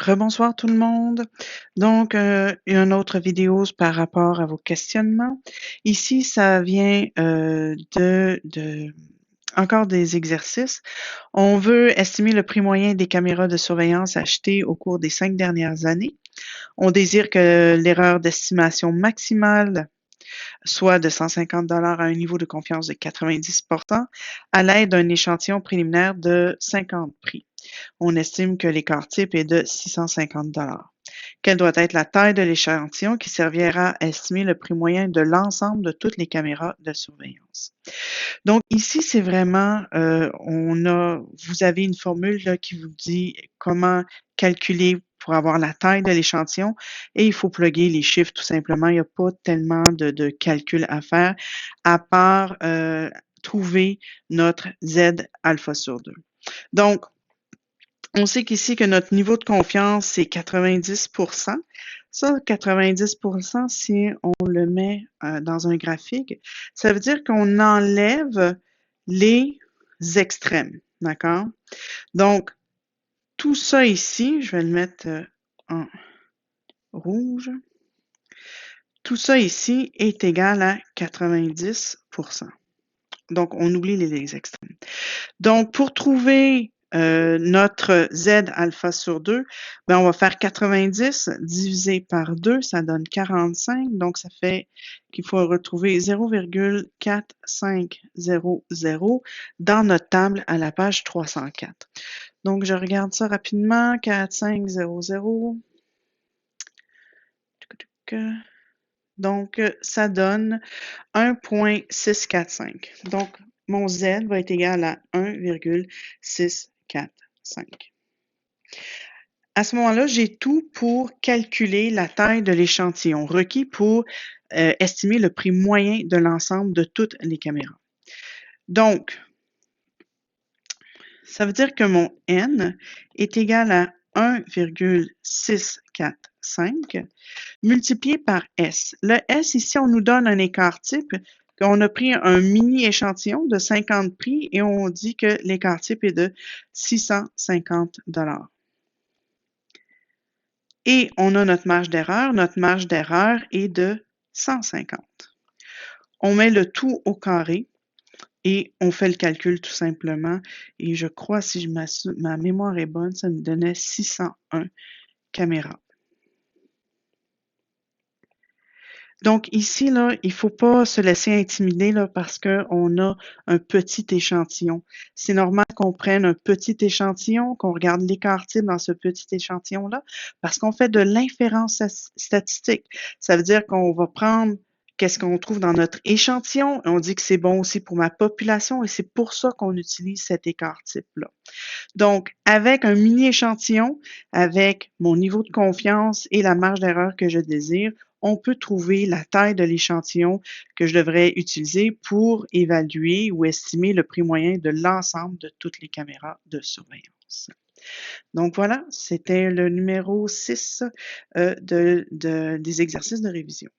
Rebonsoir tout le monde. Donc, une autre vidéo par rapport à vos questionnements. Ici, ça vient encore des exercices. On veut estimer le prix moyen des caméras de surveillance achetées au cours des 5 dernières années. On désire que l'erreur d'estimation maximale soit de 150 à un niveau de confiance de 90 à l'aide d'un échantillon préliminaire de 50 prix. On estime que l'écart type est de 650 Quelle doit être la taille de l'échantillon qui servira à estimer le prix moyen de l'ensemble de toutes les caméras de surveillance? Donc ici, c'est vraiment, vous avez une formule là, qui vous dit comment calculer pour avoir la taille de l'échantillon et il faut plugger les chiffres tout simplement. Il n'y a pas tellement de calcul à faire à part trouver notre Z alpha sur 2. Donc, on sait qu'ici que notre niveau de confiance, c'est 90 Ça, 90 si on le met dans un graphique, ça veut dire qu'on enlève les extrêmes, d'accord? Donc, tout ça ici, je vais le mettre en rouge. Tout ça ici est égal à 90 Donc, on oublie les extrêmes. Donc, pour trouver notre Z alpha sur 2, ben, on va faire 90 divisé par 2, ça donne 45. Donc, ça fait qu'il faut retrouver 0,4500 dans notre table à la page 304. Donc, je regarde ça rapidement. 4500. Donc, ça donne 1,645. Donc, mon Z va être égal à 1,645. À ce moment-là, j'ai tout pour calculer la taille de l'échantillon requis pour estimer le prix moyen de l'ensemble de toutes les caméras. Donc, ça veut dire que mon N est égal à 1,645 multiplié par S. Le S, ici, on nous donne un écart type. On a pris un mini échantillon de 50 prix et on dit que l'écart type est de 650 Et on a notre marge d'erreur. Notre marge d'erreur est de 150. On met le tout au carré et on fait le calcul tout simplement. Et je crois, si ma mémoire est bonne, ça nous donnait 601 caméras. Donc ici, là, il ne faut pas se laisser intimider là, parce qu'on a un petit échantillon. C'est normal qu'on prenne un petit échantillon, qu'on regarde l'écart type dans ce petit échantillon-là, parce qu'on fait de l'inférence statistique. Ça veut dire qu'on va prendre qu'est-ce qu'on trouve dans notre échantillon, et on dit que c'est bon aussi pour ma population, et c'est pour ça qu'on utilise cet écart type-là. Donc, avec un mini échantillon, avec mon niveau de confiance et la marge d'erreur que je désire, on peut trouver la taille de l'échantillon que je devrais utiliser pour évaluer ou estimer le prix moyen de l'ensemble de toutes les caméras de surveillance. Donc voilà, c'était le numéro 6 des exercices de révision.